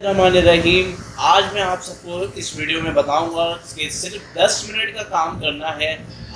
रहीम। आज मैं आप सबको इस वीडियो में बताऊंगा कि सिर्फ 10 मिनट का काम करना है।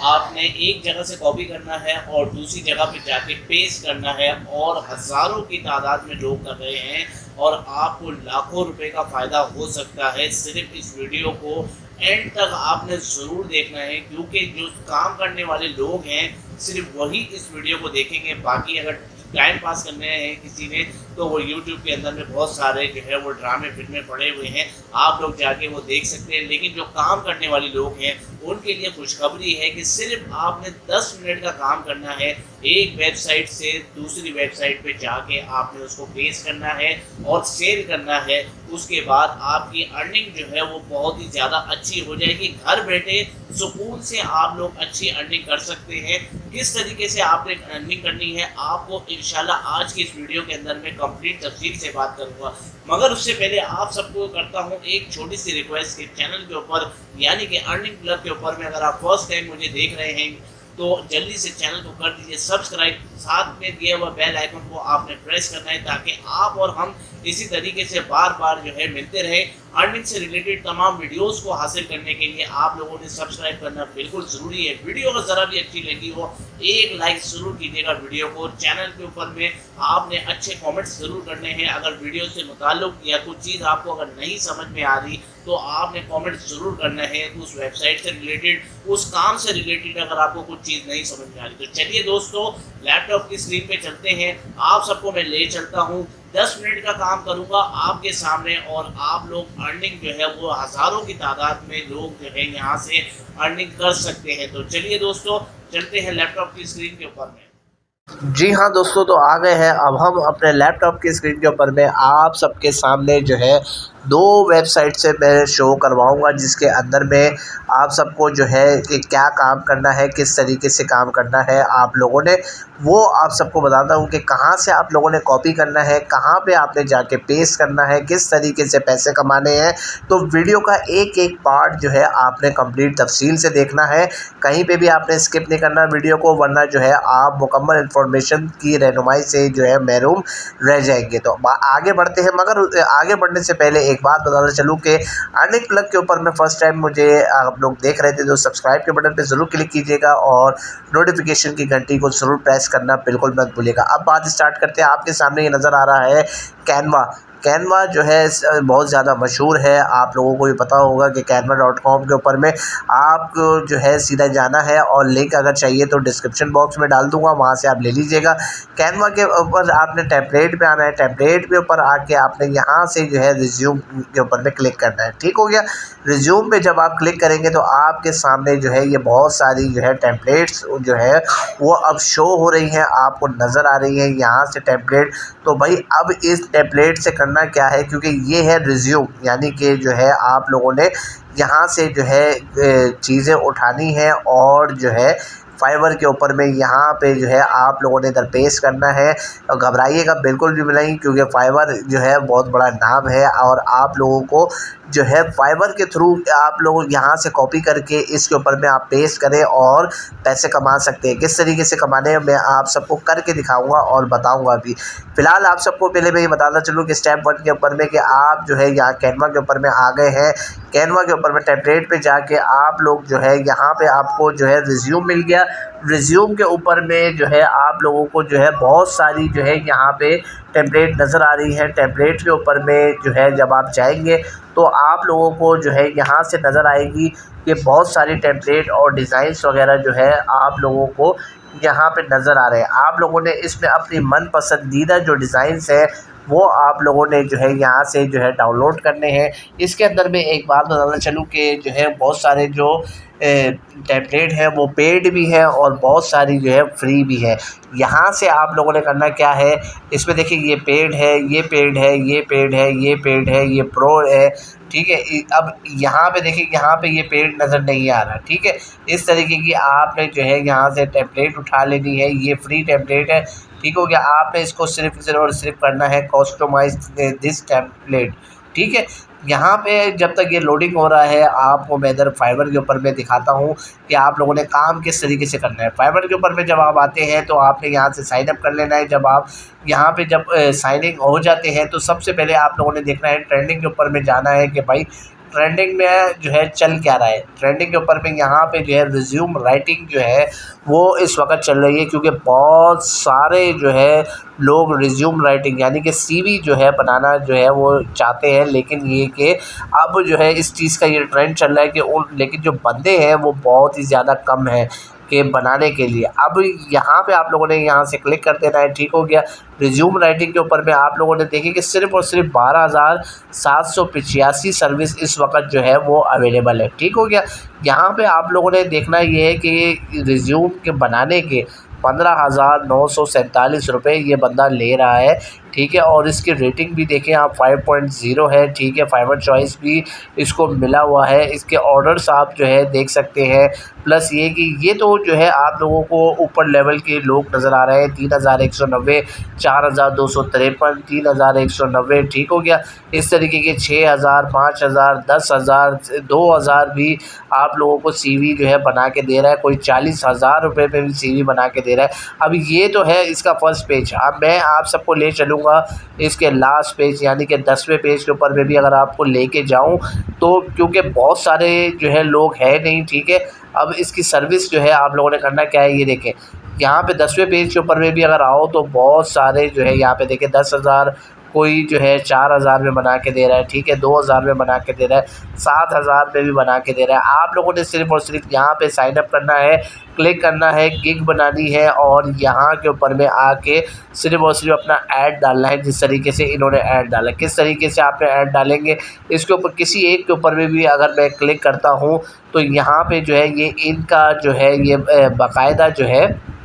आपने एक जगह से कॉपी करना है और दूसरी जगह पे जाके पेस्ट करना है और हज़ारों की तादाद में लोग कर रहे हैं और आपको लाखों रुपए का फ़ायदा हो सकता है। सिर्फ इस वीडियो को एंड तक आपने ज़रूर देखना है, क्योंकि जो काम करने वाले लोग हैं सिर्फ वही इस वीडियो को देखेंगे। बाकी अगर टाइम पास करने हैं किसी ने तो वो यूट्यूब के अंदर में बहुत सारे जो है वो ड्रामे फिल्में पड़े हुए हैं, आप लोग जाके वो देख सकते हैं। लेकिन जो काम करने वाले लोग हैं उनके लिए खुशखबरी है कि सिर्फ आपने 10 मिनट का काम करना है। एक वेबसाइट से दूसरी वेबसाइट पे जाके आपने उसको पेस्ट करना है और सेल करना है। उसके बाद आपकी अर्निंग जो है वो बहुत ही ज़्यादा अच्छी हो जाएगी। घर बैठे सुकून से आप लोग अच्छी अर्निंग कर सकते हैं। किस तरीके से आपने अर्निंग करनी है आपको इंशाल्लाह आज की इस वीडियो के अंदर मैं कंप्लीट तफसील से बात करूंगा। मगर उससे पहले आप सबको करता हूं एक छोटी सी रिक्वेस्ट कि चैनल के ऊपर यानी कि अर्निंग क्लब के ऊपर में अगर आप फर्स्ट टाइम मुझे देख रहे हैं तो जल्दी से चैनल को कर दीजिए सब्सक्राइब। साथ में दिए हुआ बेल आइकन को आपने प्रेस करना है ताकि आप और हम इसी तरीके से बार बार जो है मिलते रहे। अर्निंग से रिलेटेड तमाम वीडियोस को हासिल करने के लिए आप लोगों ने सब्सक्राइब करना बिल्कुल ज़रूरी है। वीडियो अगर ज़रा भी अच्छी लगी हो एक लाइक ज़रूर कीजिएगा वीडियो को। चैनल के ऊपर में आपने अच्छे कमेंट्स ज़रूर करने हैं। अगर वीडियो से मुताल्लिक या कुछ चीज़ आपको अगर नहीं समझ में आ रही तो आपने कमेंट ज़रूर करना है। उस वेबसाइट से रिलेटेड उस काम से रिलेटेड अगर आपको कुछ चीज़ नहीं समझ में आ रही तो चलिए दोस्तों लैपटॉप की स्क्रीन पे चलते हैं। आप सबको मैं ले चलता हूँ। 10 मिनट का काम करूंगा आपके सामने और आप लोग अर्निंग जो है वो हज़ारों की तादाद में लोग जो है यहाँ से अर्निंग कर सकते हैं। तो चलिए दोस्तों चलते हैं लैपटॉप की स्क्रीन के ऊपर में। जी हाँ दोस्तों, तो आ गए हैं अब हम अपने लैपटॉप की स्क्रीन के ऊपर में। आप सबके सामने जो है दो वेबसाइट से मैं शो करवाऊंगा जिसके अंदर में आप सबको जो है कि क्या काम करना है, किस तरीके से काम करना है आप लोगों ने, वो आप सबको बताता हूँ कि कहाँ से आप लोगों ने कॉपी करना है, कहाँ पे आपने जाके पेस्ट करना है, किस तरीके से पैसे कमाने हैं। तो वीडियो का एक एक पार्ट जो है आपने कंप्लीट तफसील से देखना है, कहीं पे भी आपने स्किप नहीं करना वीडियो को, वरना जो है आप मुकम्मल इन्फॉर्मेशन की रहनुमाई से जो है महरूम रह जाएंगे। तो आगे बढ़ते हैं, मगर आगे बढ़ने से पहले एक बात बताना चलूँ कि अर्निंग क्लब के ऊपर में फ़र्स्ट टाइम मुझे आप लोग देख रहे थे तो सब्सक्राइब के बटन पे ज़रूर क्लिक कीजिएगा और नोटिफिकेशन की घंटी को ज़रूर प्रेस करना बिल्कुल मत भूलिएगा। अब बात स्टार्ट करते हैं। आपके सामने ये नज़र आ रहा है कैनवा जो है बहुत ज़्यादा मशहूर है। आप लोगों को भी पता होगा कि canva.com के ऊपर में आपको जो है सीधा जाना है और लिंक अगर चाहिए तो डिस्क्रिप्शन बॉक्स में डाल दूंगा, वहां से आप ले लीजिएगा। कैनवा के ऊपर आपने टेम्पलेट पे आना है, टेम्पलेट के ऊपर आके आपने यहाँ से जो है रिज्यूम के ऊपर में क्लिक करना है। ठीक हो गया। रिज्यूम पे जब आप क्लिक करेंगे तो आपके सामने जो है ये बहुत सारी जो है टेम्पलेट्स जो है वो अब शो हो रही हैं, आपको नज़र आ रही है यहाँ से टेम्पलेट। तो भाई अब इस टेम्पलेट से करना क्या है, क्योंकि ये है रिज्यूम, यानी कि जो है आप लोगों ने यहाँ से जो है चीज़ें उठानी है और जो है फाइवर के ऊपर में यहाँ पे जो है आप लोगों ने इधर पेस्ट करना है। घबराइएगा बिल्कुल भी नहीं, क्योंकि फाइवर जो है बहुत बड़ा नाम है और आप लोगों को जो है फाइवर के थ्रू आप लोग यहाँ से कॉपी करके इसके ऊपर में आप पेस्ट करें और पैसे कमा सकते हैं। किस तरीके से कमाने हैं मैं आप सबको करके दिखाऊंगा और बताऊंगा भी। फ़िलहाल आप सबको पहले मैं ये बताना चलूँ कि स्टेप 1 के ऊपर में कि आप जो है यहाँ कैनवा के ऊपर में आ गए हैं। कैनवा के ऊपर में टेम्पलेट पे जाके आप लोग जो है यहाँ पे आपको जो है रिज्यूम मिल गया। रिज्यूम के ऊपर में जो है आप लोगों को जो है बहुत सारी जो है यहाँ पे टेम्पलेट नज़र आ रही है। टेम्पलेट के ऊपर में जो है जब आप जाएंगे तो आप लोगों को जो है यहाँ से नज़र आएगी कि बहुत सारी टेम्पलेट और डिज़ाइंस वगैरह जो है आप लोगों को यहाँ पे नज़र आ रहे हैं। आप लोगों ने इसमें अपनी मन पसंदीदा जो डिज़ाइंस है वो आप लोगों ने जो है यहाँ से जो है डाउनलोड करने हैं। इसके अंदर में एक बात बताना चलूँ कि जो है बहुत सारे जो टेम्पलेट है वो पेड भी है और बहुत सारी जो है फ्री भी है। यहाँ से आप लोगों ने करना क्या है, इसमें देखिए ये पेड है, ये पेड है, ये पेड है, ये पेड है, ये प्रो है। ठीक है। अब यहाँ पे देखिए यहाँ पे ये पेड नज़र नहीं आ रहा। ठीक है। इस तरीके की आपने जो है यहाँ से टेम्पलेट उठा लेनी है। ये फ्री टेम्पलेट है। ठीक हो गया। आपने इसको सिर्फ और सिर्फ करना है कस्टमाइज दिस टेम्पलेट। ठीक है। यहाँ पे जब तक ये लोडिंग हो रहा है आपको मैं इधर फाइवर के ऊपर मैं दिखाता हूँ कि आप लोगों ने काम किस तरीके से करना है। फाइवर के ऊपर में जब आप आते हैं तो आपने यहाँ से साइन अप कर लेना है। जब आप यहाँ पे जब साइनिंग हो जाते हैं तो सबसे पहले आप लोगों ने देखना है ट्रेंडिंग के ऊपर में जाना है कि भाई ट्रेंडिंग में जो है चल क्या रहा है। ट्रेंडिंग के ऊपर में यहाँ पे जो है रिज्यूम राइटिंग जो है वो इस वक्त चल रही है, क्योंकि बहुत सारे जो है लोग रिज्यूम राइटिंग यानी कि सीवी जो है बनाना जो है वो चाहते हैं, लेकिन ये कि अब जो है इस चीज़ का ये ट्रेंड चल रहा है कि लेकिन जो बंदे हैं वो बहुत ही ज़्यादा कम है के बनाने के लिए। अब यहाँ पे आप लोगों ने यहाँ से क्लिक कर देना है, ठीक हो गया। रिज्यूम राइटिंग के ऊपर में आप लोगों ने देखिए कि सिर्फ़ और सिर्फ 12,785 सर्विस इस वक्त जो है वो अवेलेबल है, ठीक हो गया। यहाँ पे आप लोगों ने देखना ये है कि रिज्यूम के बनाने के 15,947 रुपये ये बंदा ले रहा है, ठीक है। और इसकी रेटिंग भी देखें आप 5.0 है, ठीक है। फाइवर चॉइस भी इसको मिला हुआ है। इसके ऑर्डर्स आप जो है देख सकते हैं। प्लस ये कि ये तो जो है आप लोगों को ऊपर लेवल के लोग नज़र आ रहे हैं। 3,190, 4,253, 3,190, ठीक हो गया। इस तरीके के 6,000, 5,000, 10,000, 2,000 भी आप लोगों को सीवी जो है बना के दे रहा है। कोई 40,000 रुपये में भी सीवी बना के दे रहा है। अब ये तो है इसका फर्स्ट पेज। अब मैं आप सबको ले चलूँगा इसके लास्ट पेज यानी कि 10वें पेज के ऊपर में भी अगर आपको लेके जाऊं तो, क्योंकि बहुत सारे जो है लोग हैं नहीं, ठीक है। अब इसकी सर्विस जो है आप लोगों ने करना क्या है, ये देखें यहाँ पे 10वें पेज के ऊपर में भी अगर आओ तो बहुत सारे जो है यहाँ पे देखें 10,000, कोई जो है 4,000 में बना के दे रहा है, ठीक है। 2,000 में बना के दे रहा है, 7,000 में भी बना के दे रहा है। आप लोगों ने सिर्फ़ और सिर्फ यहाँ पे साइन अप करना है, क्लिक करना है, गिग बनानी है और यहाँ के ऊपर में आके सिर्फ़ और सिर्फ अपना ऐड डालना है। जिस तरीके से इन्होंने ऐड डाला, किस तरीके से आपने ऐड डालेंगे इसके ऊपर किसी एक के ऊपर में भी अगर मैं क्लिक करता हूँ तो यहाँ पे जो है ये इनका जो है ये बाकायदा जो है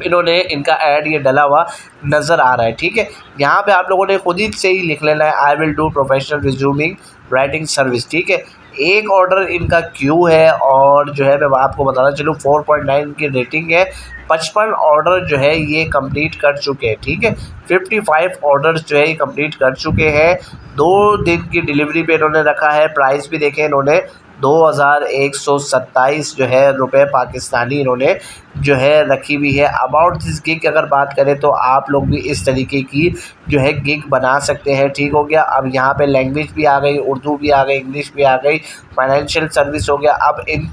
इन्होंने इनका ऐड ये डला हुआ नज़र आ रहा है, ठीक है। यहाँ पे आप लोगों ने खुद ही से ही लिख लेना है I will do professional resuming writing service, ठीक है। एक ऑर्डर इनका क्यू है और जो है मैं आपको बताना चलूँ 4.9 की रेटिंग है। 55 ऑर्डर जो है ये कंप्लीट कर चुके हैं, ठीक है। 55 ऑर्डर्स जो है ये कंप्लीट कर चुके हैं। 2 दिन की डिलीवरी पे इन्होंने रखा है। प्राइस भी देखें इन्होंने 2,127 जो है रुपए पाकिस्तानी इन्होंने जो है रखी हुई है। अबाउट दिस गिग अगर बात करें तो आप लोग भी इस तरीके की जो है गिग बना सकते हैं, ठीक हो गया। अब यहाँ पे लैंग्वेज भी आ गई, उर्दू भी आ गई, इंग्लिश भी आ गई, फाइनेंशियल सर्विस हो गया। अब इन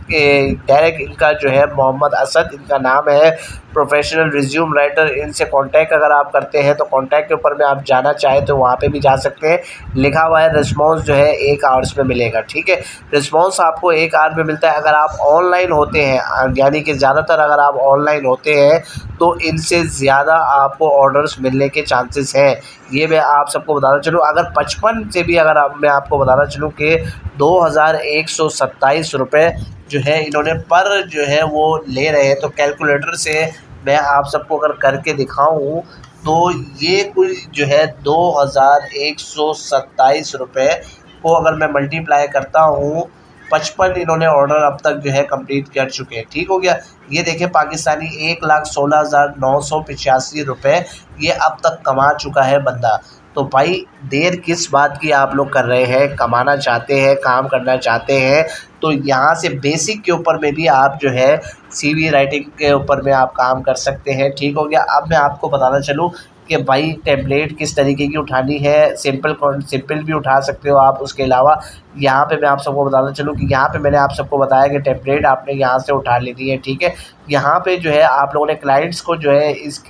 डायरेक्ट इनका जो है मोहम्मद असद इनका नाम है, प्रोफेशनल रिज्यूम राइटर। इनसे कांटेक्ट अगर आप करते हैं तो कांटेक्ट के ऊपर में आप जाना चाहें तो वहाँ पे भी जा सकते हैं। लिखा हुआ है रिस्पॉन्स जो है 1 आवर्स में मिलेगा, ठीक है। रिस्पॉन्स आपको 1 आवर में मिलता है। अगर आप ऑनलाइन होते हैं यानी कि ज़्यादातर अगर आप ऑनलाइन होते हैं तो इनसे ज़्यादा आपको ऑर्डर्स मिलने के चांसेस हैं। ये मैं आप सबको बताना चलूँ। अगर 55 से भी अगर मैं आपको बताना चलूँ कि 2,127 रुपये जो है इन्होंने पर जो है वो ले रहे हैं, तो कैलकुलेटर से मैं आप सबको अगर करके दिखाऊं तो ये कुल जो है 2,127 रुपये को अगर मैं मल्टीप्लाई करता हूँ, 55 इन्होंने ऑर्डर अब तक जो है कंप्लीट कर चुके हैं, ठीक हो गया। ये देखें पाकिस्तानी 1,16,985 रुपये ये अब तक कमा चुका है बंदा। तो भाई देर किस बात की आप लोग कर रहे हैं, कमाना चाहते हैं, काम करना चाहते हैं तो यहाँ से बेसिक के ऊपर में भी आप जो है सीवी राइटिंग के ऊपर में आप काम कर सकते हैं, ठीक हो गया। अब मैं आपको बताना चलूँ कि भाई टेम्पलेट किस तरीके की उठानी है। सिंपल भी उठा सकते हो आप। उसके अलावा यहाँ पे मैं आप सबको बताना चलूँ कि यहाँ पे मैंने आप सबको बताया कि टेम्पलेट आपने यहाँ से उठा लेनी है, ठीक है। यहाँ पे जो है आप लोगों ने क्लाइंट्स को जो है इस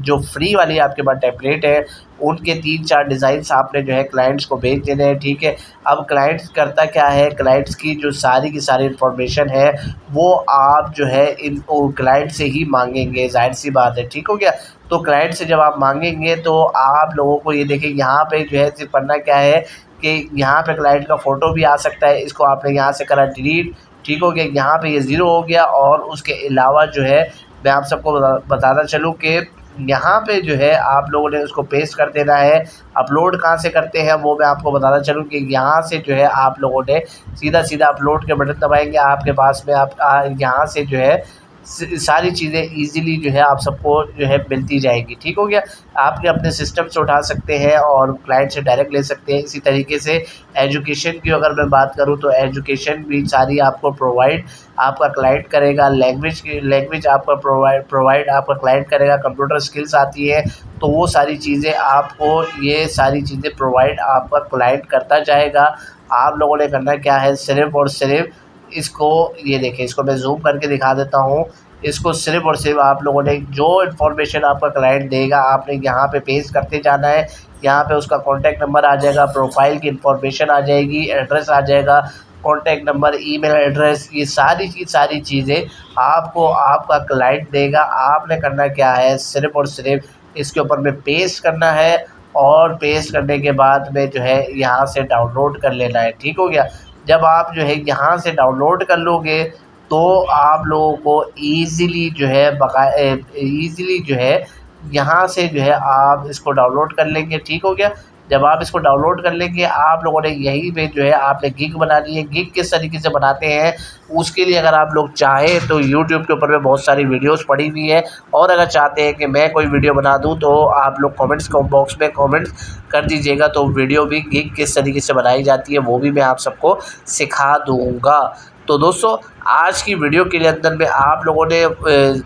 जो फ्री वाली आपके पास टेम्पलेट है उनके 3-4 डिज़ाइंस आपने जो है क्लाइंट्स को भेज देने हैं, ठीक है। अब क्लाइंट्स करता क्या है, क्लाइंट्स की जो सारी की सारी इन्फॉर्मेशन है वो आप जो है इन क्लाइंट से ही मांगेंगे, जाहिर सी बात है, ठीक हो गया। तो क्लाइंट से जब आप मांगेंगे तो आप लोगों को ये देखें यहाँ पे जो है सिर्फ करना क्या है कि यहाँ पे क्लाइंट का फ़ोटो भी आ सकता है। इसको आपने यहाँ से करा डिलीट, ठीक हो गया। यहाँ पे ये 0 हो गया। और उसके अलावा जो है मैं आप सबको बताना चलूँ कि यहाँ पे जो है आप लोगों ने उसको पेस्ट कर देना है। अपलोड कहाँ से करते हैं वो मैं आपको बताना चलूँ कि यहाँ से जो है आप लोगों ने सीधा अपलोड के बटन दबाएंगे। आपके पास में आप यहाँ से जो है सारी चीज़ें ईज़िली जो है आप सबको जो है मिलती जाएगी। ठीक हो गया? आपने अपने सिस्टम से उठा सकते हैं और क्लाइंट से डायरेक्ट ले सकते हैं। इसी तरीके से एजुकेशन की अगर मैं बात करूँ तो एजुकेशन भी सारी आपको प्रोवाइड आपका क्लाइंट करेगा। लैंग्वेज आपका प्रोवाइड आपका क्लाइंट करेगा। कंप्यूटर स्किल्स आती है तो वो सारी चीज़ें आपको ये सारी चीज़ें प्रोवाइड आपका क्लाइंट करता जाएगा। आप लोगों ने करना क्या है, सिर्फ़ और सिर्फ इसको ये देखिए, इसको मैं ज़ूम करके दिखा देता हूँ। इसको सिर्फ़ और सिर्फ आप लोगों ने जो इन्फॉर्मेशन आपका क्लाइंट देगा आपने यहाँ पे पेस्ट करते जाना है। यहाँ पे उसका कॉन्टैक्ट नंबर आ जाएगा, प्रोफाइल की इन्फॉर्मेशन आ जाएगी, एड्रेस आ जाएगा, कॉन्टैक्ट नंबर, ईमेल एड्रेस, ये सारी की सारी चीज़ें आपको आपका क्लाइंट देगा। आपने करना क्या है, सिर्फ़ और सिर्फ इसके ऊपर में पेस्ट करना है और पेस्ट करने के बाद में जो है यहाँ से डाउनलोड कर लेना है। ठीक हो गया? जब आप जो है यहाँ से डाउनलोड कर लोगे तो आप लोगों को ईज़िली जो है ईज़िली जो है यहाँ से जो है आप इसको डाउनलोड कर लेंगे। ठीक हो गया? जब आप इसको डाउनलोड कर लेंगे आप लोगों ने यहीं पे जो है आपने गिग बनानी है। गिग किस तरीके से बनाते हैं उसके लिए अगर आप लोग चाहें तो यूट्यूब के ऊपर में बहुत सारी वीडियोस पड़ी हुई है, और अगर चाहते हैं कि मैं कोई वीडियो बना दूं तो आप लोग कमेंट्स बॉक्स में कमेंट्स कर दीजिएगा, तो वीडियो भी गिग किस तरीके से बनाई जाती है वो भी मैं आप सबको सिखा दूँगा। तो दोस्तों आज की वीडियो के लिए अंदर में आप लोगों ने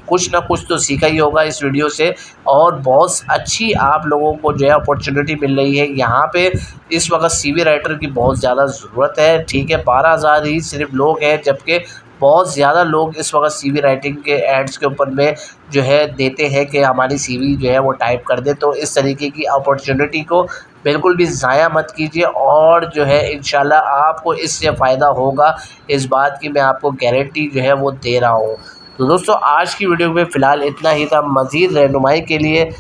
कुछ ना कुछ तो सीखा ही होगा इस वीडियो से, और बहुत अच्छी आप लोगों को जो है अपॉर्चुनिटी मिल रही है। यहाँ पे इस वक्त सीवी राइटर की बहुत ज़्यादा ज़रूरत है। ठीक है, 12,000 ही सिर्फ लोग हैं, जबकि बहुत ज़्यादा लोग इस वक्त सीवी राइटिंग के एड्स के ऊपर में जो है देते हैं कि हमारी सीवी जो है वो टाइप कर दे। तो इस तरीके की अपॉर्चुनिटी को बिल्कुल भी ज़ाया मत कीजिए, और जो है इंशाल्लाह आपको इससे फ़ायदा होगा, इस बात की मैं आपको गारंटी जो है वो दे रहा हूँ। तो दोस्तों आज की वीडियो में फ़िलहाल इतना ही था। मज़ीद रहनुमाई के लिए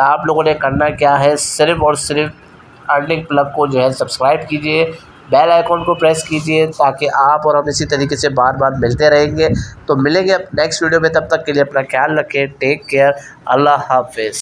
आप लोगों ने करना क्या है, सिर्फ़ और सिर्फ अर्निंग प्लग को जो है सब्सक्राइब कीजिए, बेल आइकॉन को प्रेस कीजिए, ताकि आप और हम इसी तरीके से बार बार मिलते रहेंगे। तो मिलेंगे नेक्स्ट वीडियो में, तब तक के लिए अपना ख्याल रखें। टेक केयर, अल्लाह हाफ़िज़।